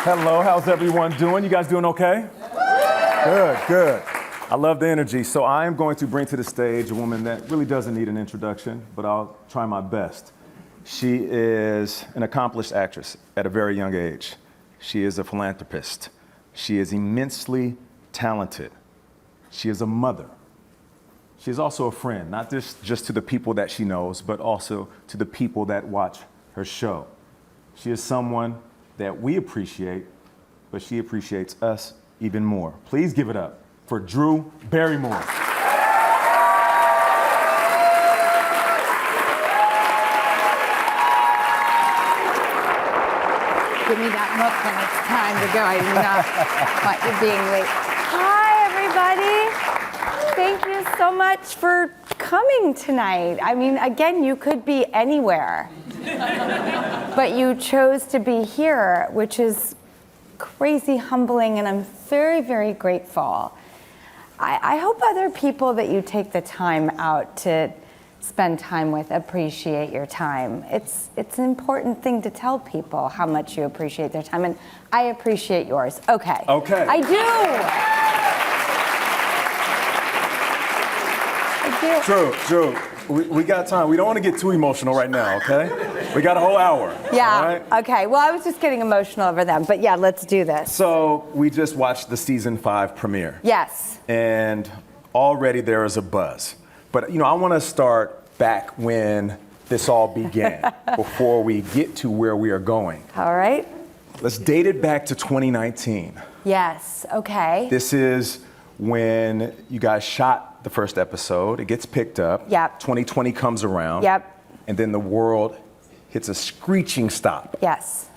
Hello, how's everyone doing? You guys doing okay? Good, good. I love the energy. So I am going to bring to the stage a woman that really doesn't need an introduction, but I'll try my best. She is an accomplished actress at a very young age. She is a philanthropist. She is immensely talented. She is a mother. She is also a friend, not just to the people that she knows, but also to the people that watch her show. She is someone that we appreciate, but she appreciates us even more. Please give it up for Drew Barrymore. Give me that look when it's time to go. I do not want you being late. Hi, everybody. Thank you so much for coming tonight. I mean, again, you could be anywhere, but you chose to be here, which is crazy humbling, and I'm very, very grateful. I hope other people that you take the time out to spend time with appreciate your time. It's an important thing to tell people how much you appreciate their time, and I appreciate yours. Okay. Okay. I do. Drew, we got time. We don't want to get too emotional right now, okay? We got a whole hour. Yeah, all right? Okay. Well, I was just getting emotional over them, but yeah, let's do this. So we just watched the season 5 premiere. Yes. And already there is a buzz. But, I want to start back when this all began, before we get to where we are going. All right. Let's date it back to 2019. Yes, okay. This is when you guys shot the first episode. It gets picked up. Yep. 2020 comes around. Yep. And then the world hits a screeching stop. Yes.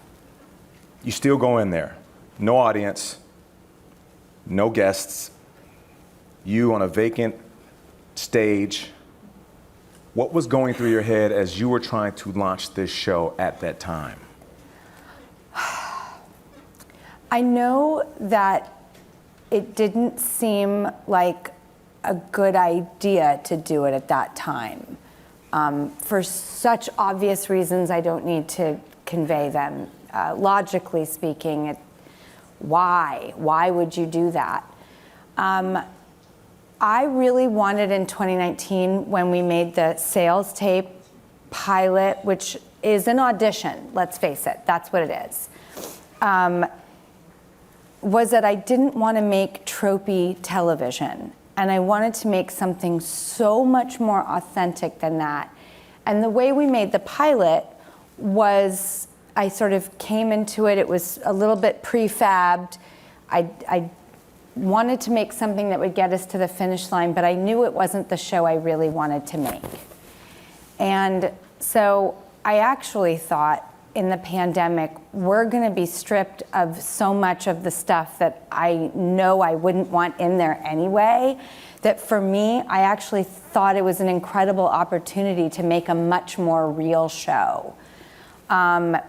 You still go in there. No audience, no guests, you on a vacant stage. What was going through your head as you were trying to launch this show at that time? I know that it didn't seem like a good idea to do it at that time. For such obvious reasons, I don't need to convey them. Logically speaking, why? Why would you do that? I really wanted in 2019, when we made the sales tape pilot, which is an audition, let's face it, that's what it is, was that I didn't want to make tropey television. And I wanted to make something so much more authentic than that. And the way we made the pilot was, I sort of came into it, it was a little bit prefabbed. I wanted to make something that would get us to the finish line, but I knew it wasn't the show I really wanted to make. And so I actually thought, in the pandemic, we're gonna be stripped of so much of the stuff that I know I wouldn't want in there anyway, that for me, I actually thought it was an incredible opportunity to make a much more real show,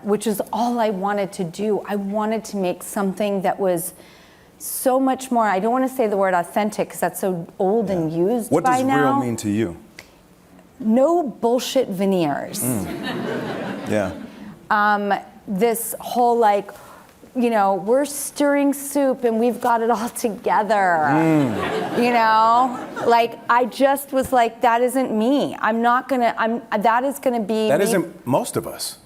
which is all I wanted to do. I wanted to make something that was so much more, I don't wanna say the word authentic, because that's so old and used by now. What does real mean to you? No bullshit veneers. Yeah. This whole we're stirring soup and we've got it all together. I just was like, that isn't me. That is gonna be That me. isn't most of us.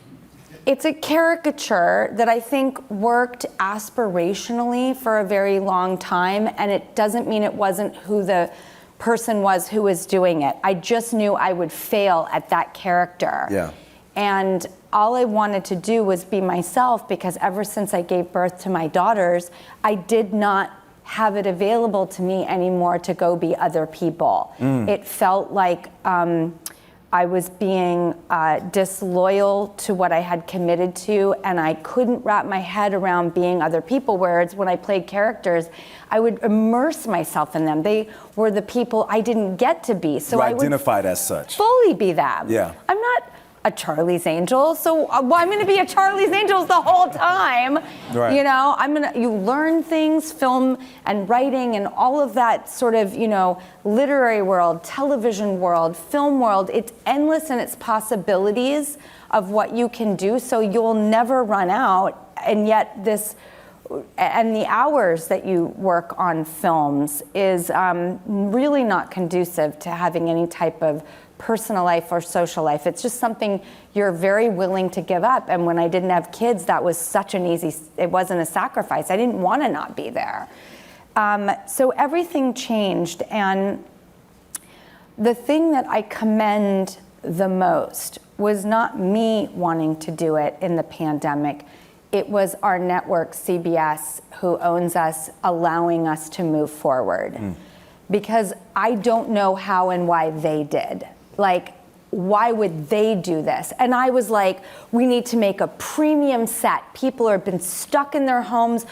It's a caricature that I think worked aspirationally for a very long time, and it doesn't mean it wasn't who the person was who was doing it. I just knew I would fail at that character. Yeah. And all I wanted to do was be myself, because ever since I gave birth to my daughters, I did not have it available to me anymore to go be other people. It felt like I was being disloyal to what I had committed to, and I couldn't wrap my head around being other people, whereas when I played characters, I would immerse myself in them. They were the people I didn't get to be, so I would identified as such. fully be them. Yeah. I'm not a Charlie's Angel, so I'm going to be a Charlie's Angels the whole time. Right. You learn things, film and writing and all of that sort of, literary world, television world, film world. It's endless in its possibilities of what you can do, so you'll never run out. And yet this and the hours that you work on films is really not conducive to having any type of personal life or social life. It's just something you're very willing to give up. And when I didn't have kids, that was such an easy, it wasn't a sacrifice. I didn't want to not be there. So everything changed. And the thing that I commend the most was not me wanting to do it in the pandemic. It was our network, CBS, who owns us, allowing us to move forward. Because I don't know how and why they did. Like, why would they do this? And I was like, we need to make a premium set. People have been stuck in their homes.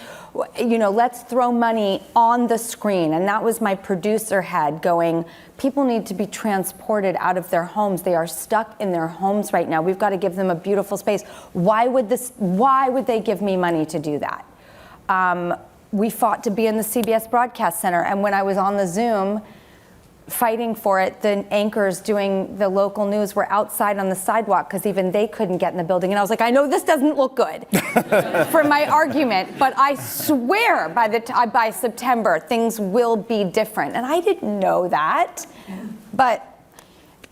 You know, let's throw money on the screen. And that was my producer head going, people need to be transported out of their homes. They are stuck in their homes right now. We've got to give them a beautiful space. Why would they give me money to do that? We fought to be in the CBS Broadcast Center. And when I was on the Zoom fighting for it, the anchors doing the local news were outside on the sidewalk because even they couldn't get in the building. And I was like, I know this doesn't look good for my argument, but I swear by September, things will be different. And I didn't know that. But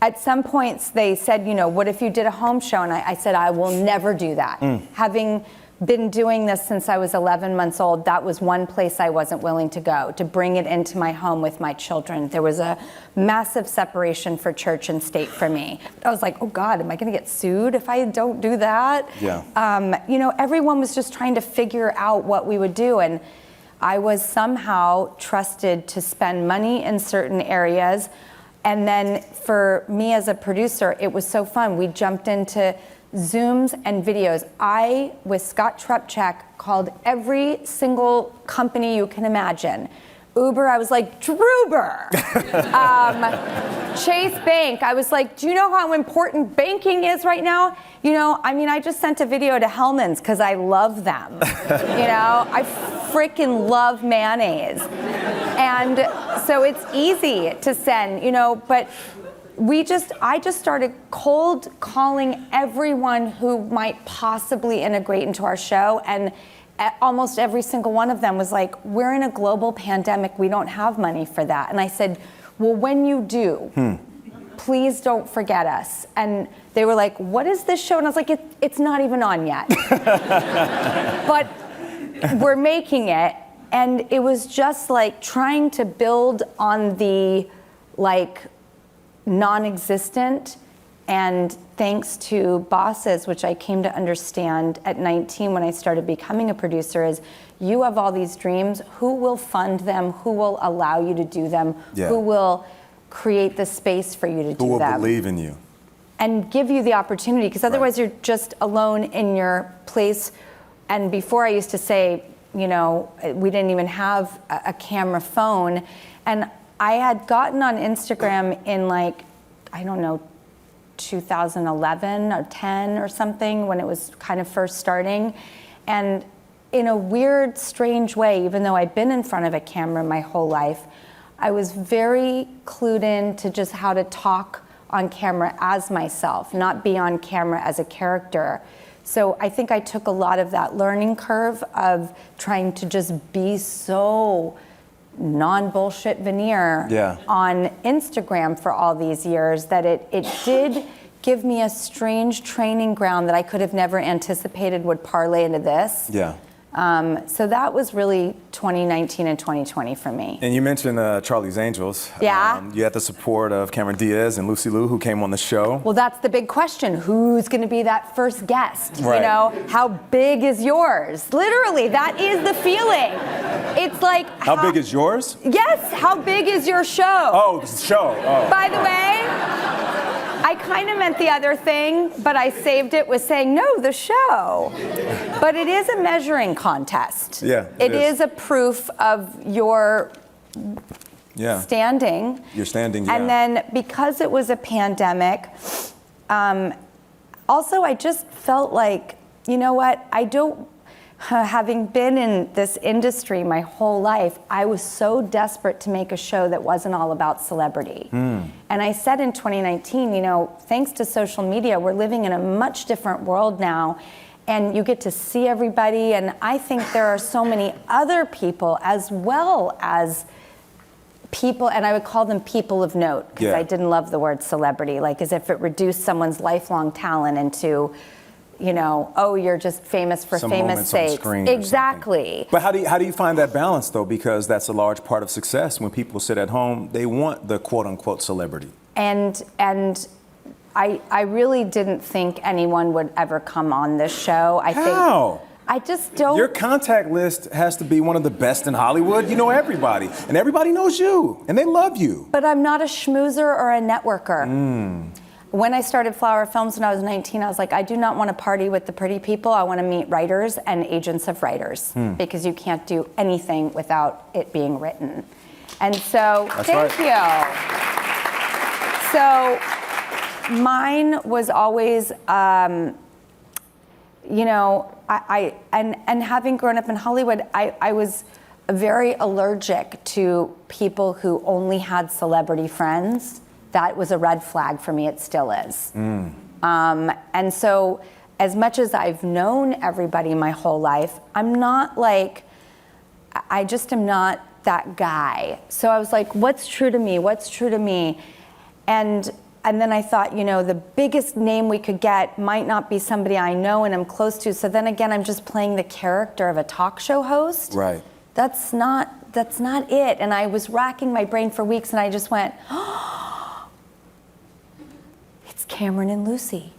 at some points they said, you know, what if you did a home show? And I said, I will never do that. Having been doing this since I was 11 months old, that was one place I wasn't willing to go, to bring it into my home with my children. There was a massive separation for church and state for me. I was like, oh God, am I gonna get sued if I don't do that? Yeah. You know, everyone was just trying to figure out what we would do. And I was somehow trusted to spend money in certain areas. And then for me as a producer, it was so fun. We jumped into Zooms and videos. I, with Scott Trepchak, called every single company you can imagine. Uber, I was like, Druber. Chase Bank, I was like, do you know how important banking is right now? You know, I mean, I just sent a video to Hellman's because I love them. You know, I freaking love mayonnaise. And so it's easy to send, you know, but I just started cold calling everyone who might possibly integrate into our show, and almost every single one of them was like, we're in a global pandemic, we don't have money for that. And I said, well, when you do, please don't forget us. And they were like, what is this show? And I was like, it's not even on yet. But we're making it. And it was just like trying to build on the non-existent, and thanks to bosses, which I came to understand at 19 when I started becoming a producer, is you have all these dreams, who will fund them, who will allow you to do them, who will create the space for you to do them. Who will believe in you. And give you the opportunity, because otherwise you're just alone in your place. And before I used to say, you know, we didn't even have a camera phone. And I had gotten on Instagram in I don't know, 2011 or 10 or something, when it was kind of first starting. And in a weird, strange way, even though I'd been in front of a camera my whole life, I was very clued in to just how to talk on camera as myself, not be on camera as a character. So I think I took a lot of that learning curve of trying to just be so non-bullshit veneer on Instagram for all these years that it did give me a strange training ground that I could have never anticipated would parlay into this. Yeah. So that was really 2019 and 2020 for me. And you mentioned Charlie's Angels. Yeah. You had the support of Cameron Diaz and Lucy Liu, who came on the show. Well, that's the big question. Who's going to be that first guest? Right. You know, how big is yours? Literally, that is the feeling. It's like... How big is yours? Yes, how big is your show? Oh, the show. Oh. By the way... I kind of meant the other thing, but I saved it with saying, no, the show. But it is a measuring contest. Yeah, it is a proof of your standing. Your standing, yeah. And then because it was a pandemic, also I just felt like, you know what, having been in this industry my whole life, I was so desperate to make a show that wasn't all about celebrity. And I said in 2019, you know, thanks to social media, we're living in a much different world now. and you get to see everybody. And I think there are so many other people as well as people, and I would call them people of note, because I didn't love the word celebrity, like as if it reduced someone's lifelong talent into, you know, oh, you're just famous for famous sake. Exactly. But how do you find that balance though? Because that's a large part of success. When people sit at home, they want the quote unquote celebrity. And I really didn't think anyone would ever come on this show. I just don't. Your contact list has to be one of the best in Hollywood. You know everybody, and everybody knows you, and they love you. But I'm not a schmoozer or a networker. When I started Flower Films when I was 19, I was like, I do not want to party with the pretty people. I want to meet writers and agents of writers, because you can't do anything without it being written. And so, thank you. So, mine was always, you know, and having grown up in Hollywood, I was very allergic to people who only had celebrity friends. That was a red flag for me. It still is. And so, as much as I've known everybody my whole life, I'm not like, I just am not that guy. So I was like, what's true to me? What's true to me? And then I thought, you know, the biggest name we could get might not be somebody I know and I'm close to. So then again, I'm just playing the character of a talk show host. Right. That's not it. And I was racking my brain for weeks, and I just went, oh, it's Cameron and Lucy.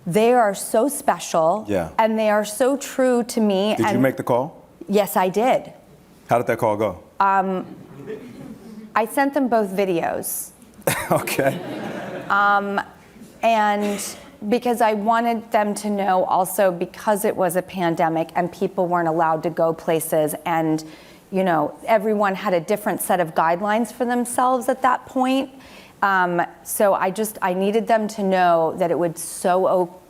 They are so special. Yeah. And they are so true to me. Did you make the call? Yes, I did. How did that call go? I sent them both videos. Okay. And because I wanted them to know also, because it was a pandemic and people weren't allowed to go places, and, you know, everyone had a different set of guidelines for themselves at that point. So I needed them to know that it would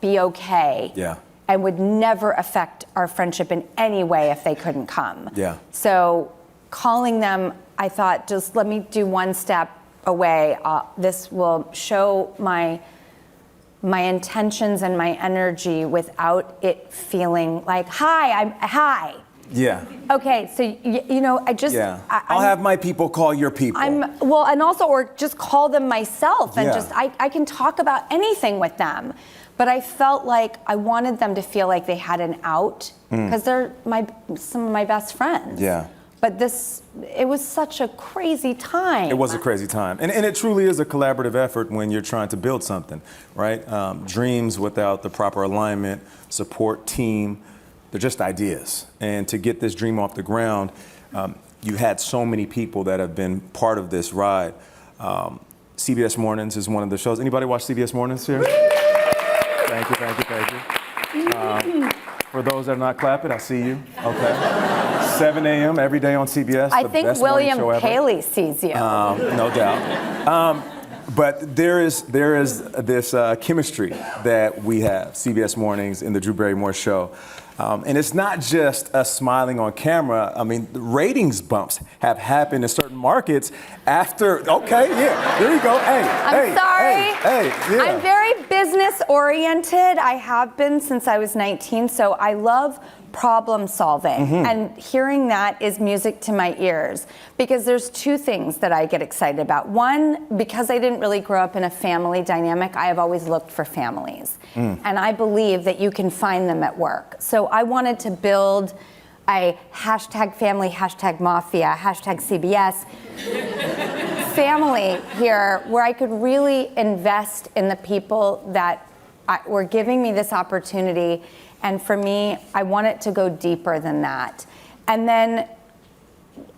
be okay. Yeah. And would never affect our friendship in any way if they couldn't come. Yeah. So calling them, I thought, just let me do one step away. This will show my intentions and my energy without it feeling like, hi. Yeah. Okay, so you know, I'll have my people call your people. And also, or just call them myself, and Yeah. I can talk about anything with them. But I felt like I wanted them to feel like they had an out, because they're some of my best friends. Yeah. But it was such a crazy time. It was a crazy time. And it truly is a collaborative effort when you're trying to build something, right? Dreams without the proper alignment, support, team, they're just ideas. And to get this dream off the ground, you had so many people that have been part of this ride. CBS Mornings is one of the shows. Anybody watch CBS Mornings here? Thank you. For those that are not clapping, I see you. Okay. 7 a.m. every day on CBS. I think William Paley sees you. No doubt. But there is this chemistry that we have, CBS Mornings and the Drew Barrymore Show. And it's not just us smiling on camera. I mean, the ratings bumps have happened in certain markets after, there you go. I'm sorry. Yeah. I'm very business oriented. I have been since I was 19, so I love problem solving. And hearing that is music to my ears, because there's two things that I get excited about. One, because I didn't really grow up in a family dynamic, I have always looked for families. And I believe that you can find them at work. So I wanted to build a #family, #mafia, #CBS family here, where I could really invest in the people that were giving me this opportunity. And for me, I want it to go deeper than that. And then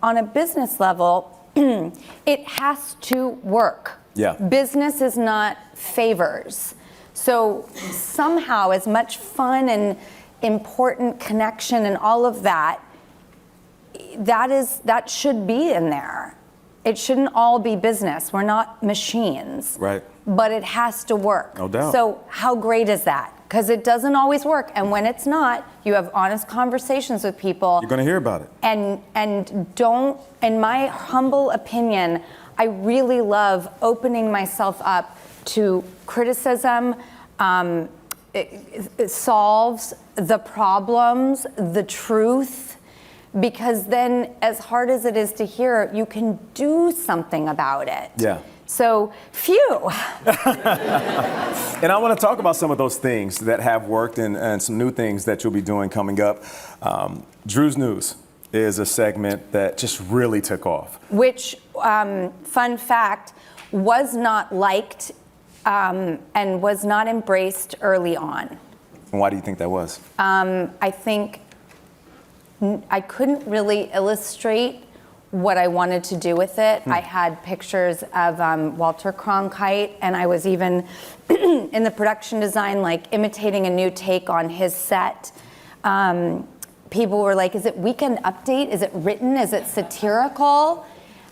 on a business level, it has to work. Yeah. Business is not favors. So somehow, as much fun and important connection and all of that should be in there. It shouldn't all be business. We're not machines. Right. But it has to work. No doubt. So how great is that? Because it doesn't always work. And when it's not, you have honest conversations with people. You're going to hear about it. And don't, in my humble opinion, I really love opening myself up to criticism, it solves the problems, the truth, because then, as hard as it is to hear, you can do something about it. Yeah. So, phew. And I want to talk about some of those things that have worked and some new things that you'll be doing coming up. Drew's News is a segment that just really took off. Which, fun fact, was not liked and was not embraced early on. And why do you think that was? I think I couldn't really illustrate what I wanted to do with it. I had pictures of Walter Cronkite, and I was even in the production design, like imitating a new take on his set. People were like, is it Weekend Update? Is it written? Is it satirical?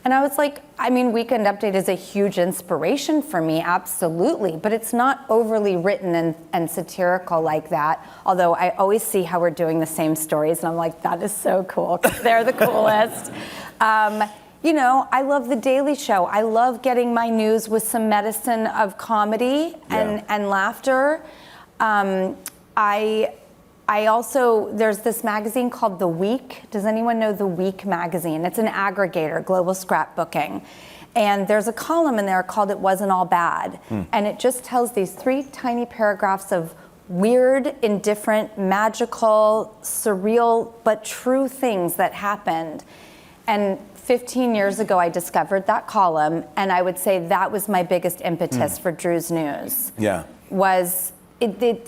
And I was like, I mean, Weekend Update is a huge inspiration for me, absolutely, but it's not overly written and satirical like that. Although I always see how we're doing the same stories, and I'm like, that is so cool, 'cause they're the coolest. You know, I love The Daily Show. I love getting my news with some medicine of comedy and laughter. I also, there's this magazine called The Week. Does anyone know The Week magazine? It's an aggregator, global scrapbooking. And there's a column in there called It Wasn't All Bad. And it just tells these 3 tiny paragraphs of weird, indifferent, magical, surreal, but true things that happened. And 15 years ago, I discovered that column, and I would say that was my biggest impetus for Drew's News. Yeah. Was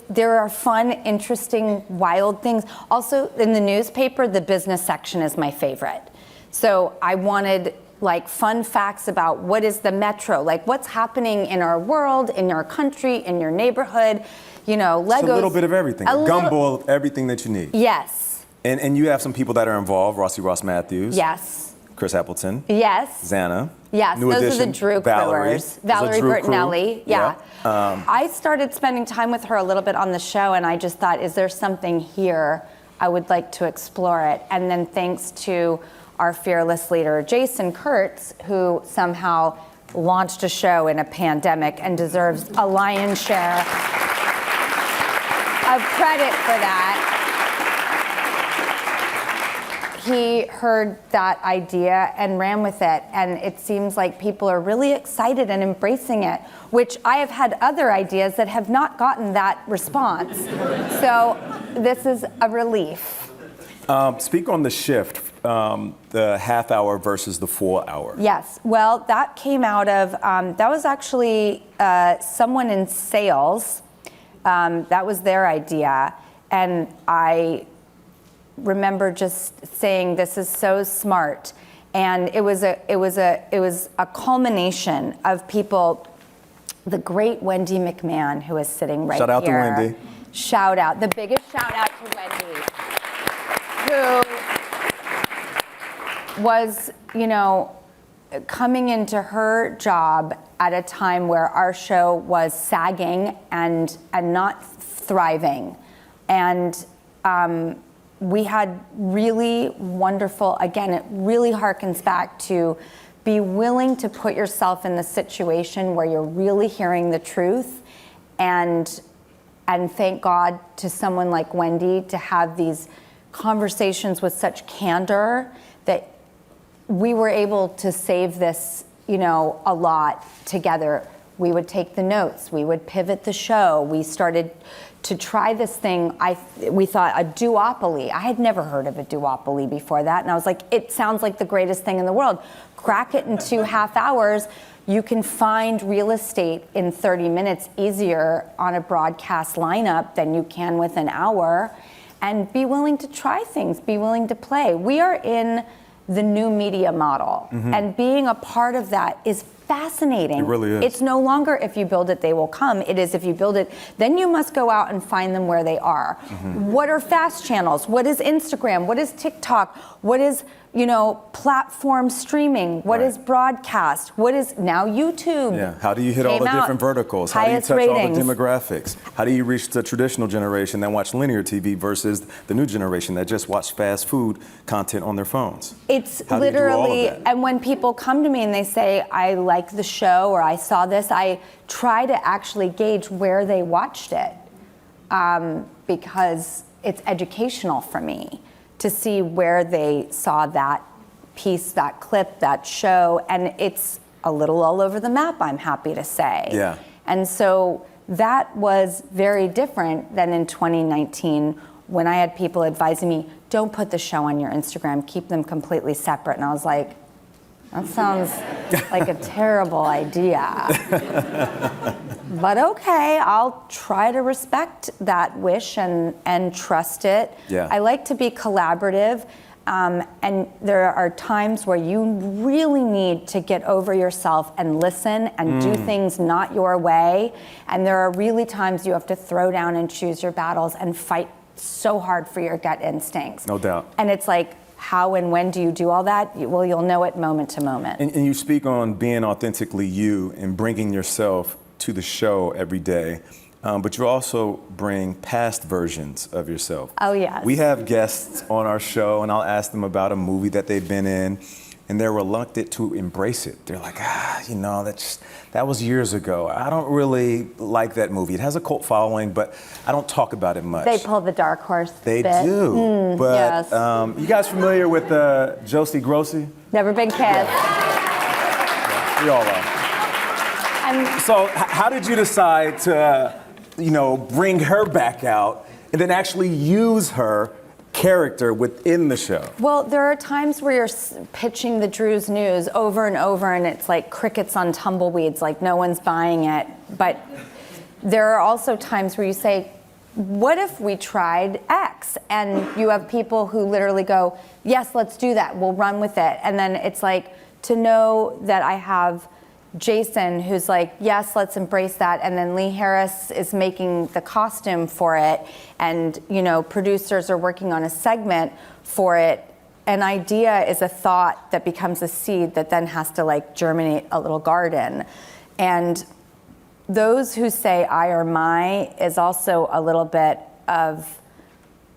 there are fun, interesting, wild things. Also, in the newspaper, the business section is my favorite. So I wanted like fun facts about what is the metro, like what's happening in our world, in our country, in your neighborhood. You know, Legos. It's a little bit of everything. A gumball of everything that you need. Yes. And you have some people that are involved. Ross Matthews. Yes. Chris Appleton. Yes. Xana. Yes, New those addition, are the Drew crewers. Valerie Drew Bertinelli, crew. yeah. Yeah. I started spending time with her a little bit on the show, and I just thought, is there something here? I would like to explore it. And then thanks to our fearless leader, Jason Kurtz, who somehow launched a show in a pandemic and deserves a lion's share of credit for that. He heard that idea and ran with it, and it seems like people are really excited and embracing it, which I have had other ideas that have not gotten that response. So this is a relief. Speak on the shift, the half hour versus the full hour. Yes, well, that came out of, that was actually someone in sales. That was their idea, and I remember just saying, this is so smart. And it was a culmination of people. The great Wendy McMahon, who is sitting right here. Shout out to Wendy. Shout out, the biggest shout out to Wendy, who was, you know, coming into her job at a time where our show was sagging and not thriving. And we had really wonderful, again, it really harkens back to be willing to put yourself in the situation where you're really hearing the truth, and thank God to someone like Wendy to have these conversations with such candor that we were able to save this, you know, a lot together. We would take the notes, we would pivot the show. We started to try this thing, we thought a duopoly. I had never heard of a duopoly before that, and I was like, it sounds like the greatest thing in the world. Crack it in 2 half hours. You can find real estate in 30 minutes easier on a broadcast lineup than you can with an hour, and be willing to try things, be willing to play. We are in the new media model, and being a part of that is fascinating. It really is. It's no longer if you build it, they will come. It is if you build it, then you must go out and find them where they are. What are fast channels? What is Instagram? What is TikTok? What is, you know, platform streaming? What is broadcast? What is now YouTube? Yeah. How do you hit all the different verticals? How do you touch all the demographics? How do you reach the traditional generation that watch linear TV versus the new generation that just watch fast food content on their phones? It's literally, and when people come to me and they say, I like the show or I saw this, I try to actually gauge where they watched it. because it's educational for me to see where they saw that piece, that clip, that show, and it's a little all over the map, I'm happy to say. Yeah. And so that was very different than in 2019 when I had people advising me, don't put the show on your Instagram, keep them completely separate. And I was like, that sounds like a terrible idea. But okay, I'll try to respect that wish and trust it. Yeah. I like to be collaborative. And there are times where you really need to get over yourself and listen and do things not your way. And there are really times you have to throw down and choose your battles and fight so hard for your gut instincts. No doubt. And it's like, how and when do you do all that? Well, you'll know it moment to moment. And you speak on being authentically you and bringing yourself to the show every day. But you also bring past versions of yourself. Oh, yes. We have guests on our show, and I'll ask them about a movie that they've been in, and they're reluctant to embrace it. They're like, that was years ago. I don't really like that movie. It has a cult following, but I don't talk about it much. They pull the dark horse They bit. do. But yes. You guys familiar with Josie Grossi? Never been kissed. We all are. So how did you decide to bring her back out and then actually use her character within the show? Well, there are times where you're pitching the Drew's News over and over and it's like crickets on tumbleweeds, like no one's buying it. But there are also times where you say, what if we tried X? And you have people who literally go, yes, let's do that. We'll run with it. And then it's like, to know that I have Jason, who's like, yes, let's embrace that. And then Lee Harris is making the costume for it. And, producers are working on a segment for it. An idea is a thought that becomes a seed that then has to germinate a little garden. And those who say I or my is also a little bit of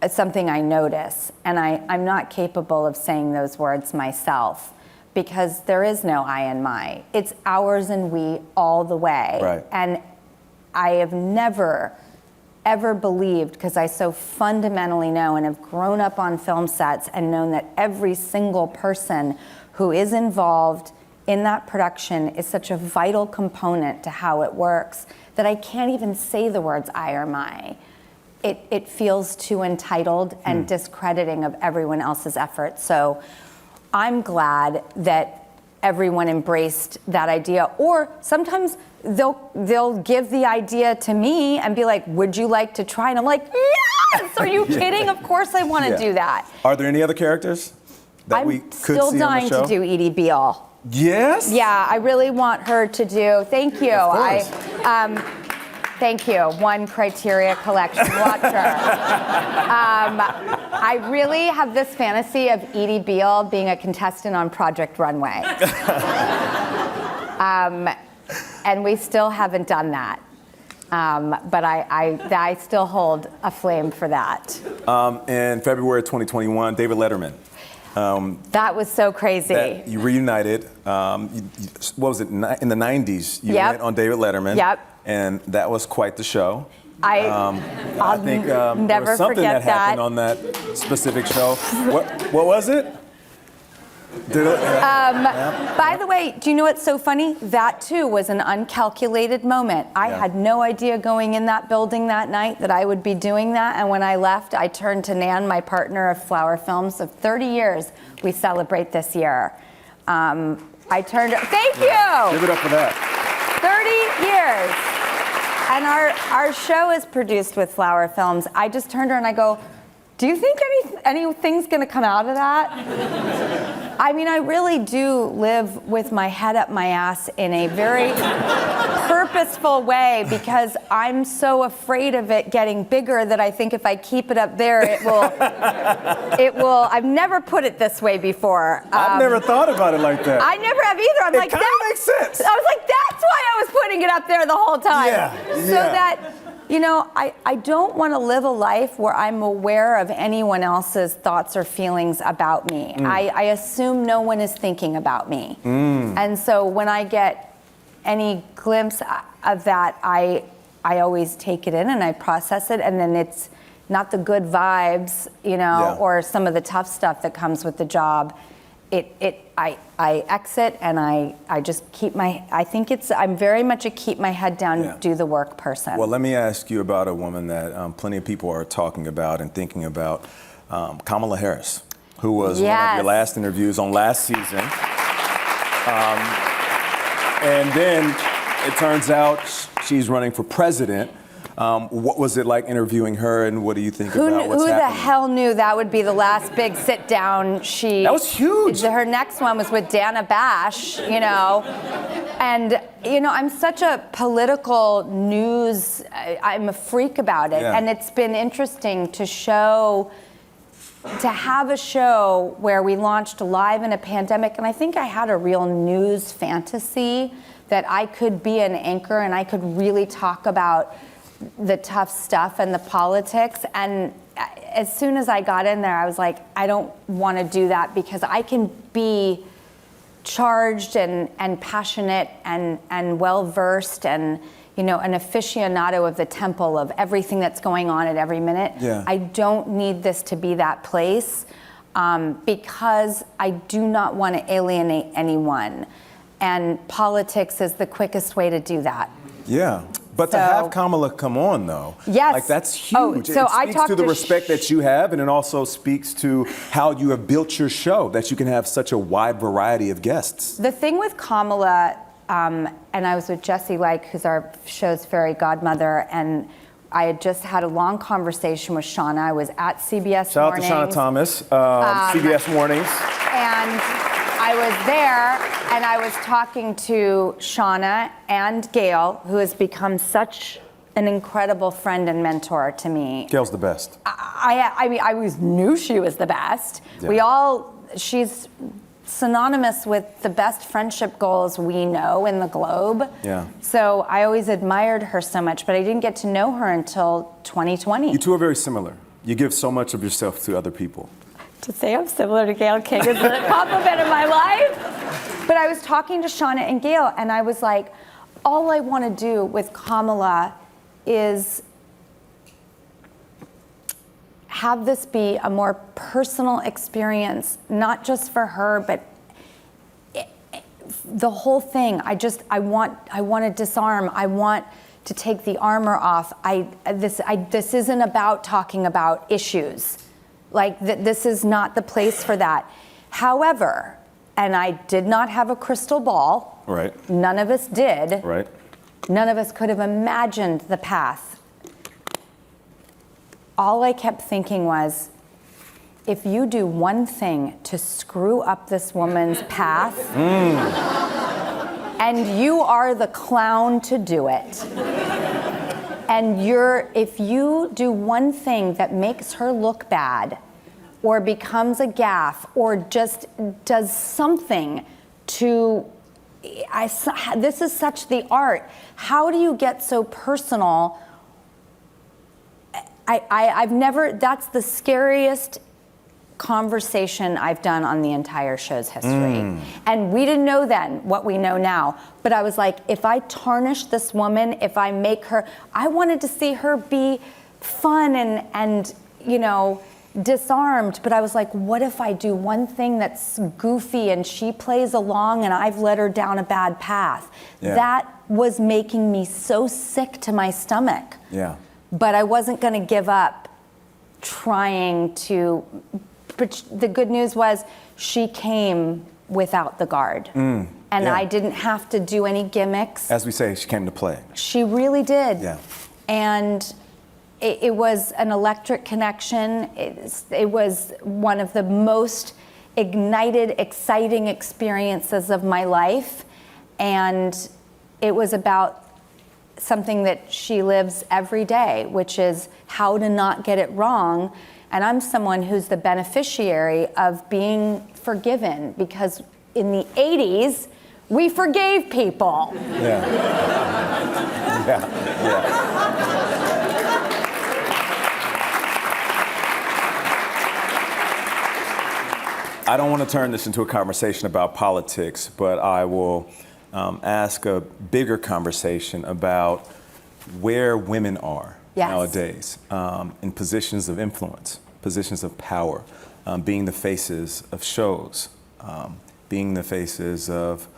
something I notice. And I'm not capable of saying those words myself, because there is no I and my. It's ours and we all the way. Right. And I have never, ever believed, because I so fundamentally know and have grown up on film sets and known that every single person who is involved in that production is such a vital component to how it works, that I can't even say the words I or my. It feels too entitled and discrediting of everyone else's effort. So I'm glad that everyone embraced that idea. Or sometimes they'll give the idea to me and be like, would you like to try? And I'm like, yes! Are you kidding? Of course I want to do that. Are there any other characters that we could see on the show? I'm still dying to do Edie Beale. Yes? Yeah, I really want her to do. Thank you. Of course. Thank you. One Criteria Collection watcher. I really have this fantasy of Edie Beale being a contestant on Project Runway. And we still haven't done that. But I still hold a flame for that. In February 2021, David Letterman. That was so crazy. That you reunited. What was it? In the 90s, you went on David Letterman. Yep. And that was quite the show. I'll think never there was something forget that happened on that specific show. What was it? By the way, do you know what's so funny? That too was an uncalculated moment. I had no idea going in that building that night that I would be doing that. And when I left, I turned to Nan, my partner of Flower Films of 30 years. We celebrate this year. Thank you. Give it up for that. 30 years. And our show is produced with Flower Films. I just turned to her and I go, do you think anything's gonna come out of that? I mean, I really do live with my head up my ass in a very purposeful way, because I'm so afraid of it getting bigger that I think if I keep it up there, it will, I've never put it this way before. I've never thought about it like that. I never have either. I'm it like, kind of makes sense. I was like, that's why I was putting it up there the whole time. So that, I don't want to live a life where I'm aware of anyone else's thoughts or feelings about me. I assume no one is thinking about me. And so when I get any glimpse of that, I I always take it in and I process it, and then it's not the good vibes, you know, or some of the tough stuff that comes with the job. I exit and I just keep I'm very much a keep my head down, do the work person. Well, let me ask you about a woman that plenty of people are talking about and thinking about, Kamala Harris, who was one of your last interviews on last season. And then it turns out she's running for president. What was it like interviewing her, and what do you think about what's happening? Who the hell knew that would be the last big sit down? That was huge. Her next one was with Dana Bash, you know. And, you know, I'm such a political news, I'm a freak about it. And it's been interesting to have a show where we launched live in a pandemic, and I think I had a real news fantasy that I could be an anchor and I could really talk about the tough stuff and the politics. And as soon as I got in there, I was like, I don't want to do that, because I can be charged and passionate and well-versed and, you know, an aficionado of the temple of everything that's going on at every minute. I don't need this to be that place, because I do not want to alienate anyone. And politics is the quickest way to do that. But to have Kamala come on, though, like, that's huge. So it speaks to the respect that you have, and it also speaks to how you have built your show, that you can have such a wide variety of guests. The thing with Kamala, and I was with Jessie Like, who's our show's fairy godmother, and I had just had a long conversation with Shauna. I was at CBS Shout Mornings. out to Shauna Thomas, CBS Mornings. And I was there, and I was talking to Shauna and Gail, who has become such an incredible friend and mentor to me. Gail's the best. I mean, I knew she was the best. She's synonymous with the best friendship goals we know in the globe. So I always admired her so much, but I didn't get to know her until 2020. You two are very similar. You give so much of yourself to other people. To say I'm similar to Gail King is a compliment in my life. But I was talking to Shauna and Gail, and I was like, all I want to do with Kamala is have this be a more personal experience, not just for her, but the whole thing. I want to disarm. I want to take the armor off. This isn't about talking about issues. Like, this is not the place for that. However, and I did not have a crystal ball. None of us did. None of us could have imagined the path. All I kept thinking was, if you do one thing to screw up this woman's path, and you are the clown to do it, and if you do one thing that makes her look bad, or becomes a gaffe, or just does something to, this is such the art. How do you get so personal? I've never, that's the scariest conversation I've done on the entire show's history. And we didn't know then what we know now. But I was like, if I tarnish this woman, if I make her, I wanted to see her be fun and you know, disarmed. But I was like, what if I do one thing that's goofy and she plays along and I've led her down a bad path? That was making me so sick to my stomach. But I wasn't going to give up trying to. But the good news was she came without the guard. And I didn't have to do any gimmicks. As we say, she came to play. She really did. And it was an electric connection. It was one of the most ignited, exciting experiences of my life. And it was about something that she lives every day, which is how to not get it wrong. And I'm someone who's the beneficiary of being forgiven, because in the 80s, we forgave people. I don't want to turn this into a conversation about politics, but I will ask a bigger conversation about where women are Yes. nowadays in positions of influence, positions of power, being the faces of shows, being the faces of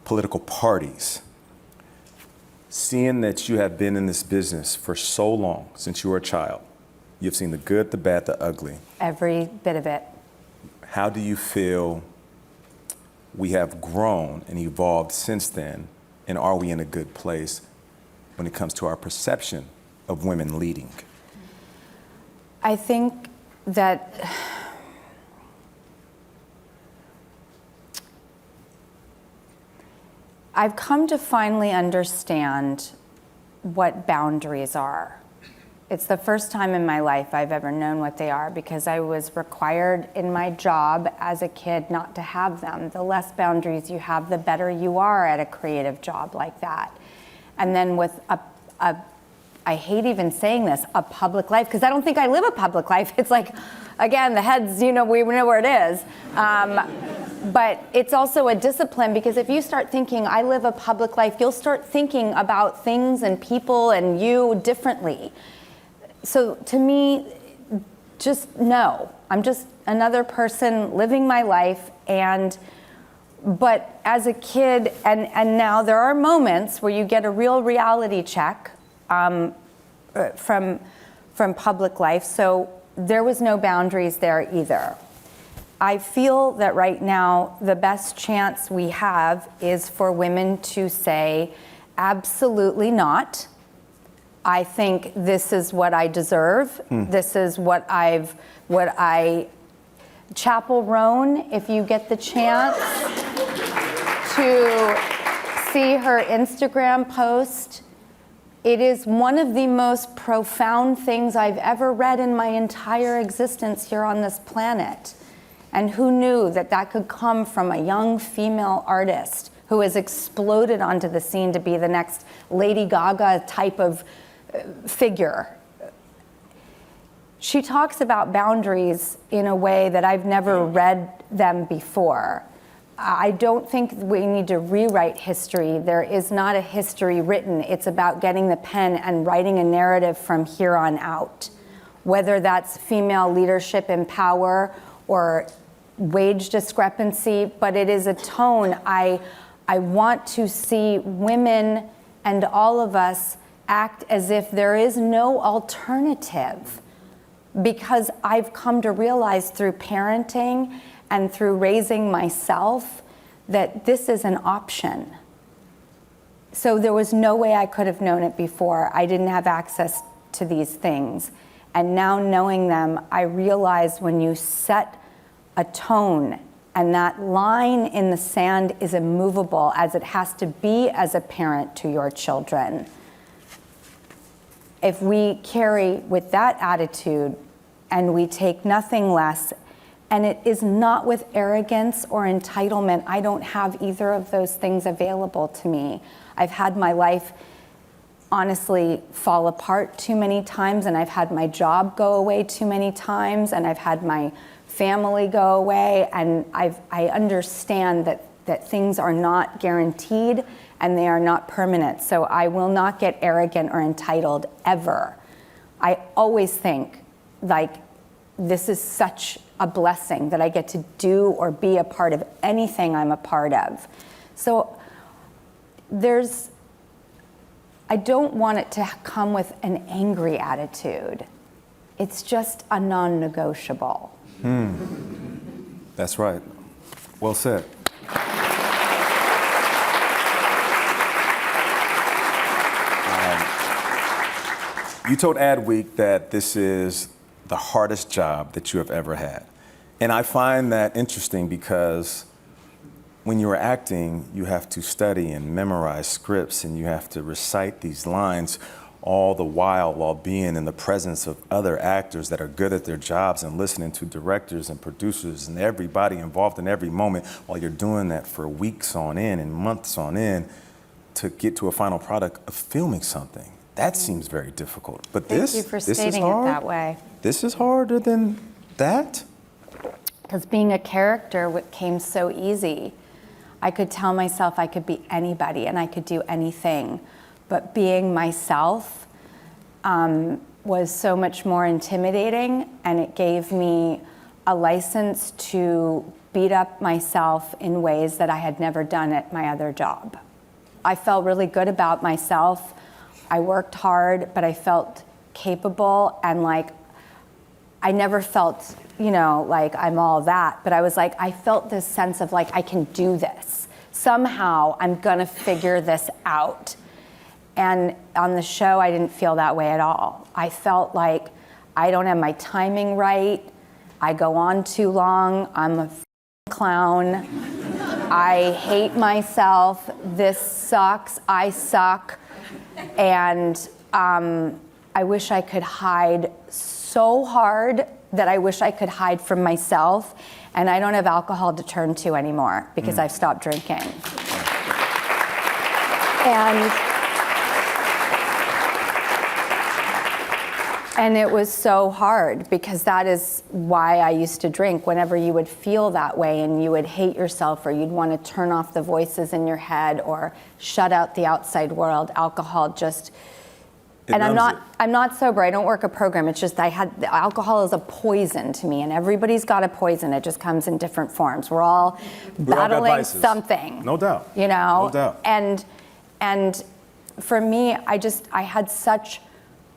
political parties. Seeing that you have been in this business for so long, since you were a child, you've seen the good, the bad, the ugly. Every bit of it. How do you feel we have grown and evolved since then, and are we in a good place when it comes to our perception of women leading? I think that I've come to finally understand what boundaries are. It's the first time in my life I've ever known what they are, because I was required in my job as a kid not to have them. The less boundaries you have, the better you are at a creative job like that. And then with I hate even saying this, a public life, because I don't think I live a public life. It's like, again, the heads, we know where it is. But it's also a discipline, because if you start thinking, I live a public life, you'll start thinking about things and people and you differently. So to me, just no, I'm just another person living my life. But as a kid, and now there are moments where you get a real reality check from public life. So there was no boundaries there either. I feel that right now, the best chance we have is for women to say, absolutely not. I think this is what I deserve. This is what Chapel Roan, if you get the chance to see her Instagram post, it is one of the most profound things I've ever read in my entire existence here on this planet. And who knew that that could come from a young female artist who has exploded onto the scene to be the next Lady Gaga type of figure. She talks about boundaries in a way that I've never read them before. I don't think we need to rewrite history. There is not a history written. It's about getting the pen and writing a narrative from here on out. Whether that's female leadership and power or wage discrepancy, but it is a tone. I want to see women and all of us act as if there is no alternative, because I've come to realize through parenting and through raising myself that this is an option. So there was no way I could have known it before. I didn't have access to these things. And now knowing them, I realize when you set a tone and that line in the sand is immovable, as it has to be as a parent to your children. If we carry with that attitude and we take nothing less, and it is not with arrogance or entitlement. I don't have either of those things available to me. I've had my life honestly fall apart too many times, and I've had my job go away too many times, and I've had my family go away, and I understand that things are not guaranteed and they are not permanent. So I will not get arrogant or entitled ever. I always think, like, this is such a blessing that I get to do or be a part of anything I'm a part of. So I don't want it to come with an angry attitude. It's just a non-negotiable. That's right. Well said. You told Adweek that this is the hardest job that you have ever had. And I find that interesting because when you're acting, you have to study and memorize scripts, and you have to recite these lines all the while being in the presence of other actors that are good at their jobs, and listening to directors and producers and everybody involved in every moment, while you're doing that for weeks on end and months on end to get to a final product of filming something. That seems very difficult. But Thank you for stating it that way. This is harder than that? Because being a character came so easy. I could tell myself I could be anybody and I could do anything. But being myself was so much more intimidating, and it gave me a license to beat up myself in ways that I had never done at my other job. I felt really good about myself. I worked hard, but I felt capable, and like I never felt, like I'm all that, but I was like, I felt this sense of like, I can do this. Somehow I'm gonna figure this out. And on the show, I didn't feel that way at all. I felt like I don't have my timing right. I go on too long. I'm a clown. I hate myself. This sucks. I suck. And I wish I could hide so hard that I wish I could hide from myself. And I don't have alcohol to turn to anymore because I've stopped drinking. And it was so hard because that is why I used to drink. Whenever you would feel that way and you would hate yourself, or you'd want to turn off the voices in your head or shut out the outside world, alcohol just, and I'm not sober, I don't work a program. It's just alcohol is a poison to me, and everybody's got a poison. It just comes in different forms. We're all battling something. No doubt. No doubt. And for me, I had such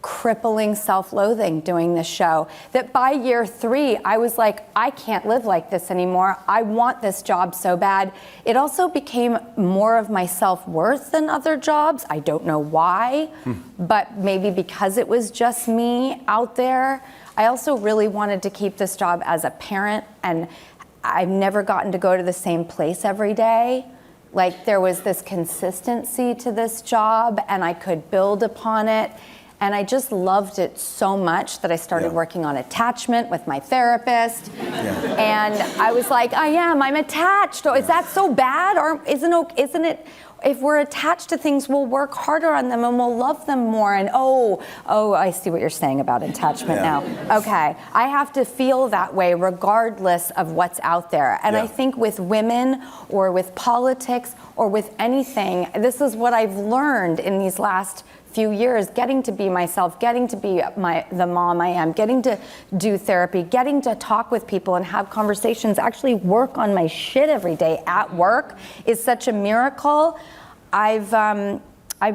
crippling self-loathing doing this show that by year 3 I was like, I can't live like this anymore. I want this job so bad. It also became more of my self-worth than other jobs. I don't know why, but maybe because it was just me out there. I also really wanted to keep this job as a parent, and I've never gotten to go to the same place every day. Like, there was this consistency to this job and I could build upon it. And I just loved it so much that I started working on attachment with my therapist. And I was like, I'm attached. Oh, is that so bad? Or isn't it, if we're attached to things, we'll work harder on them and we'll love them more. And I see what you're saying about attachment now. Okay, I have to feel that way regardless of what's out there. And I think with women or with politics or with anything, this is what I've learned in these last few years, getting to be myself, getting to be the mom I am, getting to do therapy, getting to talk with people and have conversations, actually work on my shit every day at work is such a miracle. I've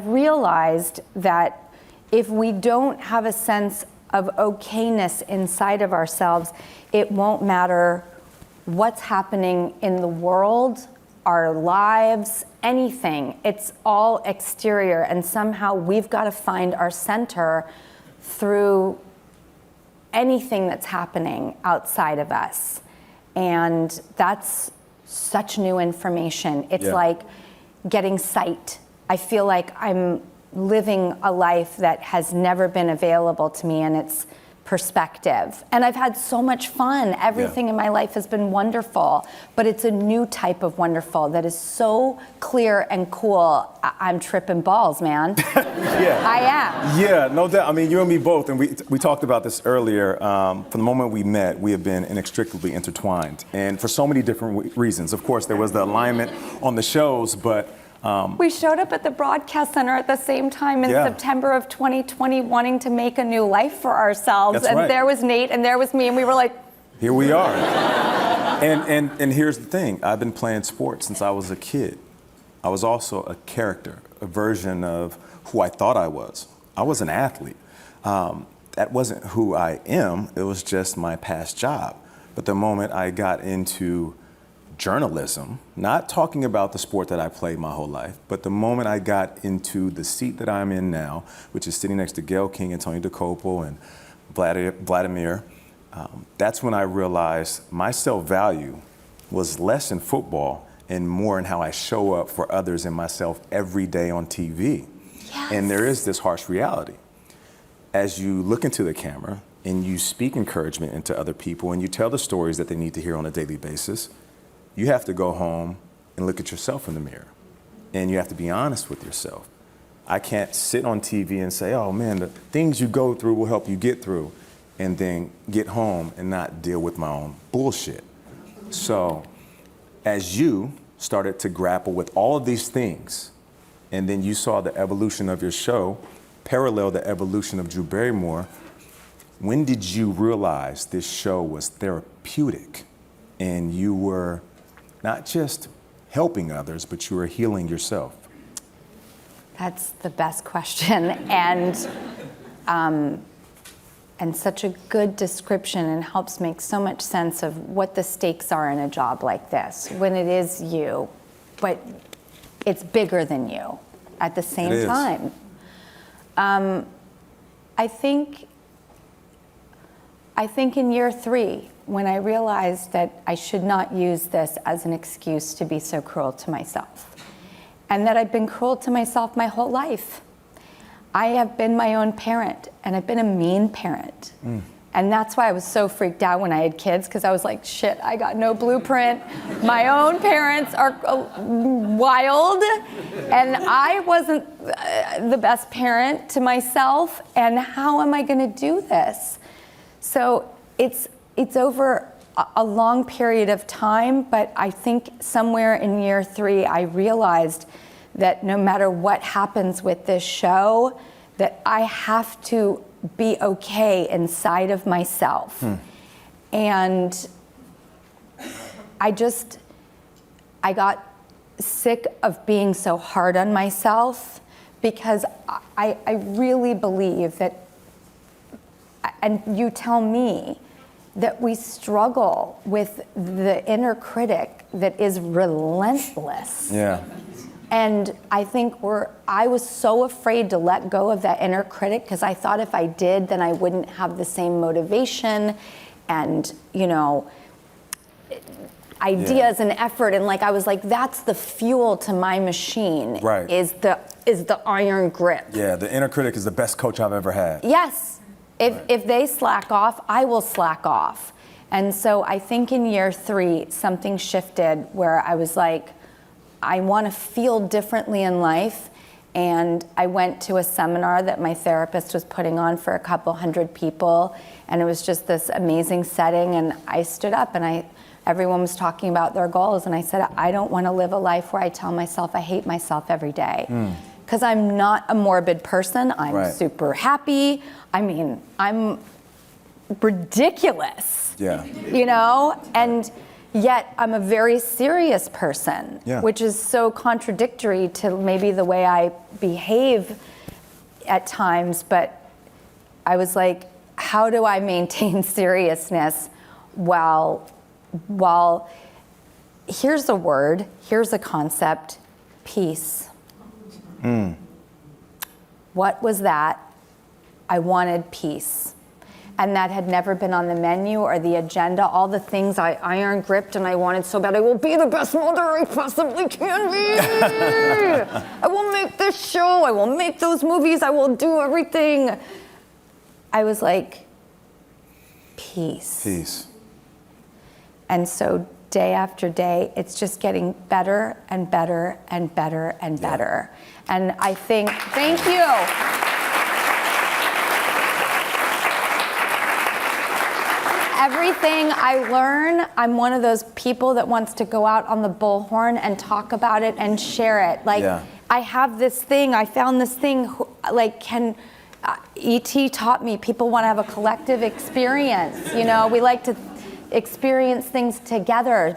realized that if we don't have a sense of okayness inside of ourselves, it won't matter what's happening in the world, our lives, anything. It's all exterior, and somehow we've got to find our center through anything that's happening outside of us. And that's such new information. It's like getting sight. I feel like I'm living a life that has never been available to me, and it's perspective. And I've had so much fun. Everything in my life has been wonderful, but it's a new type of wonderful that is so clear and cool. I'm tripping balls, man. I am. Yeah, no doubt. I mean, you and me both, and we talked about this earlier. From the moment we met, we have been inextricably intertwined, and for so many different reasons. Of course, there was the alignment on the shows, but we showed up at the broadcast center at the same time in September of 2020 wanting to make a new life for ourselves. That's right. There was Nate and there was me, and we were like, here we are. and here's the thing. I've been playing sports since I was a kid. I was also a character, a version of who I thought I was. I was an athlete. That wasn't who I am. It was just my past job. But the moment I got into journalism, not talking about the sport that I played my whole life, but the moment I got into the seat that I'm in now, which is sitting next to Gayle King and Tony DeCopo and Vladimir, that's when I realized my self-value was less in football and more in how I show up for others and myself every day on TV. Yes. And there is this harsh reality. As you look into the camera and you speak encouragement into other people and you tell the stories that they need to hear on a daily basis, you have to go home and look at yourself in the mirror. And you have to be honest with yourself. I can't sit on TV and say, oh man, the things you go through will help you get through, and then get home and not deal with my own bullshit. So as you started to grapple with all of these things, and then you saw the evolution of your show, parallel the evolution of Drew Barrymore, when did you realize this show was therapeutic and you were not just helping others, but you were healing yourself? That's the best question, and such a good description, and helps make so much sense of what the stakes are in a job like this, when it is you, but it's bigger than you at the same time. I think in year 3, when I realized that I should not use this as an excuse to be so cruel to myself, and that I've been cruel to myself my whole life. I have been my own parent, and I've been a mean parent. And that's why I was so freaked out when I had kids, because I was like, shit, I got no blueprint. My own parents are wild, and I wasn't the best parent to myself, and how am I gonna do this? So it's over a long period of time, but I think somewhere in year 3, I realized that no matter what happens with this show, that I have to be okay inside of myself. And I got sick of being so hard on myself, because I really believe that, and you tell me, that we struggle with the inner critic that is relentless. Yeah. And I think I was so afraid to let go of that inner critic, because I thought if I did, then I wouldn't have the same motivation and, ideas and effort. And I was like, that's the fuel to my machine. Right. Is the iron grip. Yeah, the inner critic is the best coach I've ever had. Yes. If they slack off, I will slack off. And so I think in year 3, something shifted where I was like, I want to feel differently in life. And I went to a seminar that my therapist was putting on for a couple hundred people. And it was just this amazing setting. And I stood up, and everyone was talking about their goals. And I said, I don't want to live a life where I tell myself I hate myself every day. Because I'm not a morbid person. I'm super happy. I mean, I'm ridiculous. Yeah. And yet I'm a very serious person, which is so contradictory to maybe the way I behave at times. But I was like, how do I maintain seriousness while here's a word, here's a concept, peace. What was that? I wanted peace. And that had never been on the menu or the agenda. All the things I iron gripped and I wanted so bad. I will be the best mother I possibly can be. I will make this show. I will make those movies. I will do everything. I was like, peace. Peace. And so day after day, it's just getting better and better and better and better. And I think, thank you. Everything I learn, I'm one of those people that wants to go out on the bullhorn and talk about it and share it. I have this thing, I found this thing, E.T. taught me people want to have a collective experience. We like to experience things together.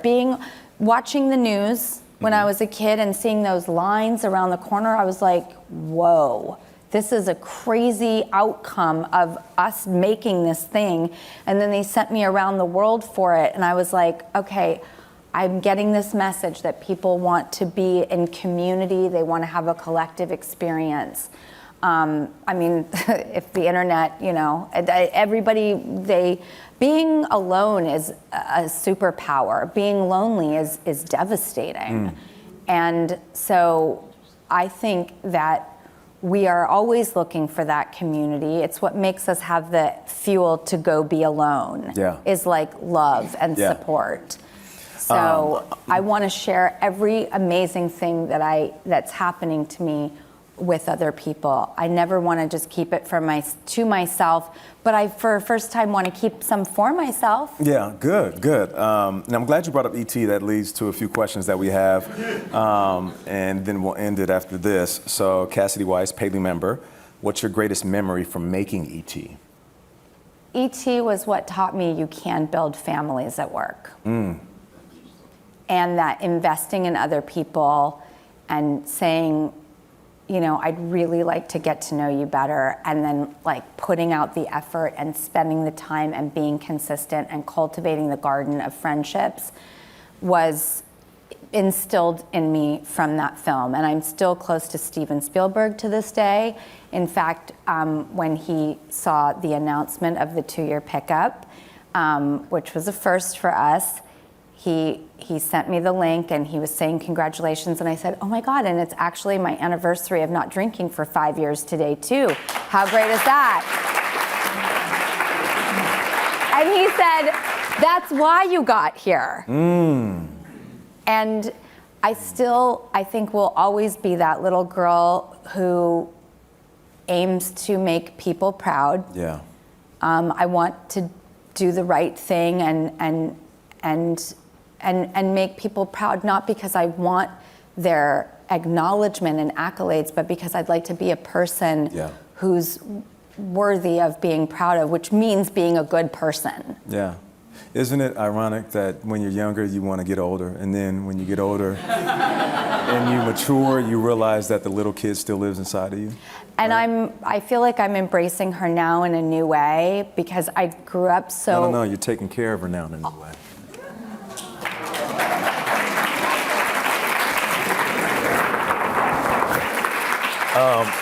Watching the news when I was a kid and seeing those lines around the corner, I was like, whoa. This is a crazy outcome of us making this thing. And then they sent me around the world for it. And I was like, okay, I'm getting this message that people want to be in community. They want to have a collective experience. If the internet, everybody, being alone is a superpower. Being lonely is devastating. And so I think that we are always looking for that community. It's what makes us have the fuel to go be alone. Is love and support. So I want to share every amazing thing that's happening to me with other people. I never want to just keep it to myself, but I, for the first time, want to keep some for myself. Yeah, good. And I'm glad you brought up E.T. That leads to a few questions that we have, and then we'll end it after this. So Cassidy Weiss, Paley member, What's your greatest memory from making E.T.? E.T. was what taught me you can build families at work. And that investing in other people and saying, you know, I'd really like to get to know you better, and then like putting out the effort and spending the time and being consistent and cultivating the garden of friendships was instilled in me from that film. And I'm still close to Steven Spielberg to this day. In fact, when he saw the announcement of the 2-year pickup, which was a first for us, he sent me the link and he was saying congratulations, and I said, oh my God, and it's actually my anniversary of not drinking for 5 years today too. How great is that? And he said, that's why you got here. And I think will always be that little girl who aims to make people proud. Yeah. I want to do the right thing and make people proud, not because I want their acknowledgement and accolades, but because I'd like to be a person who's worthy of being proud of, which means being a good person. Yeah. Isn't it ironic that when you're younger, you want to get older, and then when you get older and you mature, you realize that the little kid still lives inside of you? And right? I feel like I'm embracing her now in a new way, because I grew up so... No, you're taking care of her now in a new way.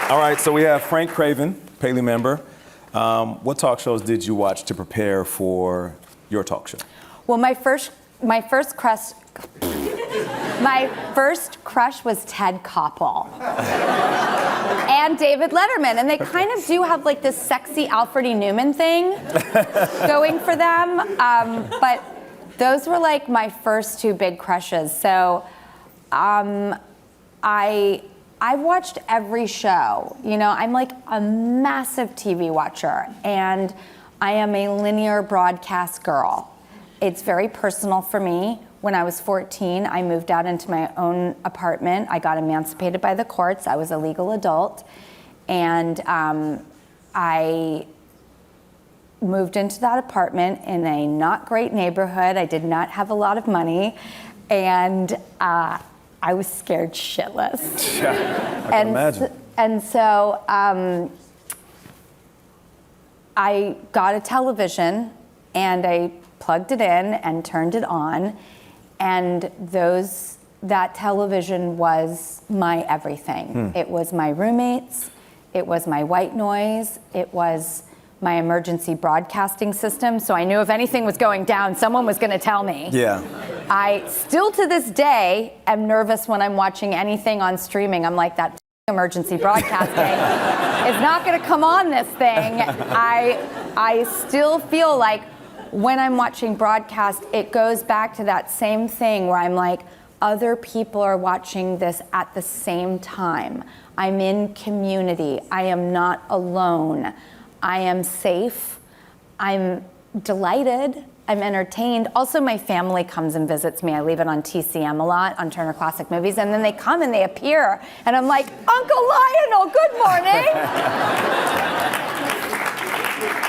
All right, so we have Frank Craven, Paley member. What talk shows did you watch to prepare for your talk show? Well, my first crush was Ted Koppel and David Letterman, and they kind of do have like this sexy Alfred E. Newman thing going for them. But those were like my first 2 big crushes. So I've watched every show. You know, I'm like a massive TV watcher, and I am a linear broadcast girl. It's very personal for me. When I was 14, I moved out into my own apartment. I got emancipated by the courts. I was a legal adult. And I moved into that apartment in a not great neighborhood. I did not have a lot of money. And I was scared shitless. Yeah, I can imagine. And so I got a television and I plugged it in and turned it on, and that television was my everything. It was my roommates, it was my white noise, it was my emergency broadcasting system, so I knew if anything was going down, someone was going to tell me. Yeah. I still to this day am nervous when I'm watching anything on streaming. I'm like, that emergency broadcasting is not going to come on this thing. I still feel like when I'm watching broadcast, it goes back to that same thing where I'm like, other people are watching this at the same time. I'm in community. I am not alone. I am safe. I'm delighted. I'm entertained. Also, my family comes and visits me. I leave it on TCM a lot, on Turner Classic Movies, and then they come and they appear, and I'm like, Uncle Lionel, good morning.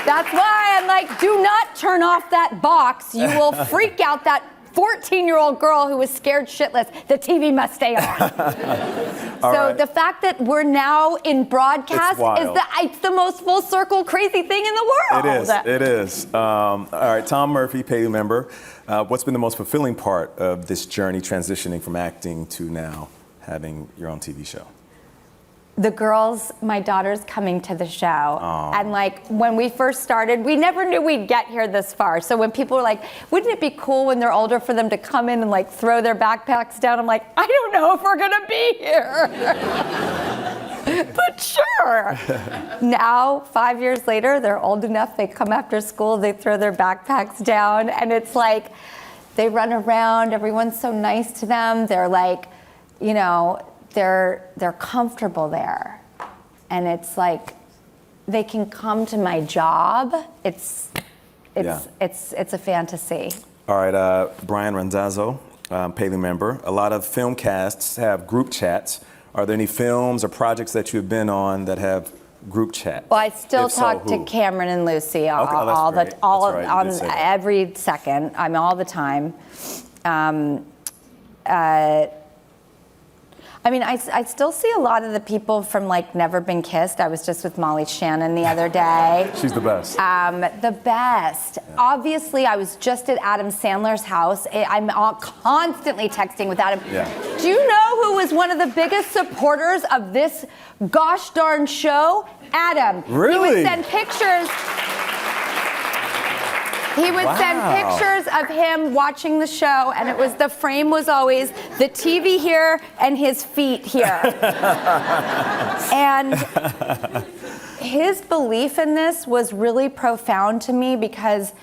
That's why I'm like, do not turn off that box. You will freak out that 14-year-old girl who was scared shitless. The TV must stay on. So the fact that we're now in broadcast it's the most full circle crazy thing in the world. It is. All right, Tom Murphy, Paley member. What's been the most fulfilling part of this journey transitioning from acting to now having your own TV show? The girls, my daughter's coming to the show. Oh. And like when we first started, we never knew we'd get here this far. So when people were like, wouldn't it be cool when they're older for them to come in and like throw their backpacks down? I'm like, I don't know if we're gonna be here. But sure. Now, 5 years later, they're old enough, they come after school, they throw their backpacks down, and it's like, they run around, everyone's so nice to them. They're like, you know, they're comfortable there, and it's like they can come to my job. It's a fantasy. All right, Brian Randazzo, Paley member. A lot of film casts have group chats. Are there any films or projects that you've been on that have group chat? Well, I still If so, talk to who? Cameron and Lucy that's all great. That's right, you did say that. every second. I'm all the time. I mean, I still see a lot of the people from like Never Been Kissed. I was just with Molly Shannon the other day. She's the best. The best. Yeah. Obviously, I was just at Adam Sandler's house. I'm constantly texting with Adam. Yeah. Do you know who was one of the biggest supporters of this gosh darn show? Adam. Really? He would send pictures. He would send pictures of him watching the show, and the frame was always the TV here and his feet here. And his belief in this was really profound to me, because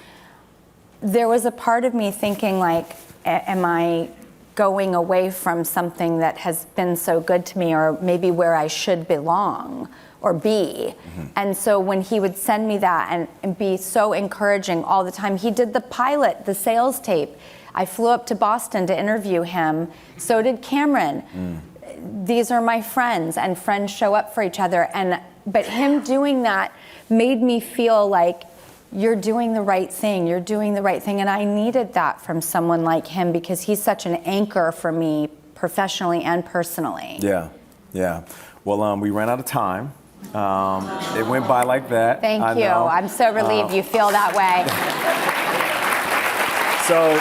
there was a part of me thinking, like, am I going away from something that has been so good to me, or maybe where I should belong or be? And so when he would send me that and be so encouraging all the time, he did the pilot, the sales tape. I flew up to Boston to interview him. So did Cameron. These are my friends, and friends show up for each other. But him doing that made me feel like, you're doing the right thing. You're doing the right thing. And I needed that from someone like him, because he's such an anchor for me professionally and personally. Yeah, yeah. Well, we ran out of time. It went by like that. Thank I you. know. I'm so relieved you feel that way. So,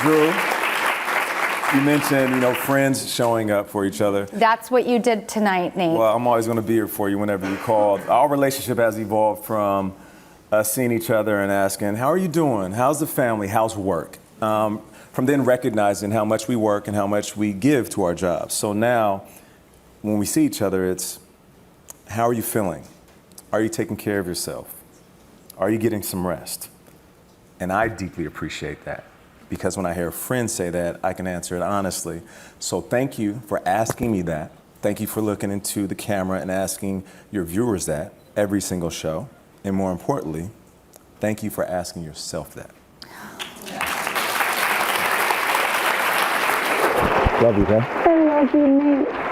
Drew, you mentioned, friends showing up for each other. That's what you did tonight, Nate. Well, I'm always going to be here for you whenever you call. Our relationship has evolved from us seeing each other and asking, how are you doing? How's the family? How's work? From then recognizing how much we work and how much we give to our jobs. So now, when we see each other, it's, how are you feeling? Are you taking care of yourself? Are you getting some rest? And I deeply appreciate that, because when I hear a friend say that, I can answer it honestly. So thank you for asking me that. Thank you for looking into the camera and asking your viewers that every single show. And more importantly, thank you for asking yourself that. Love you, man. I love you, Nate.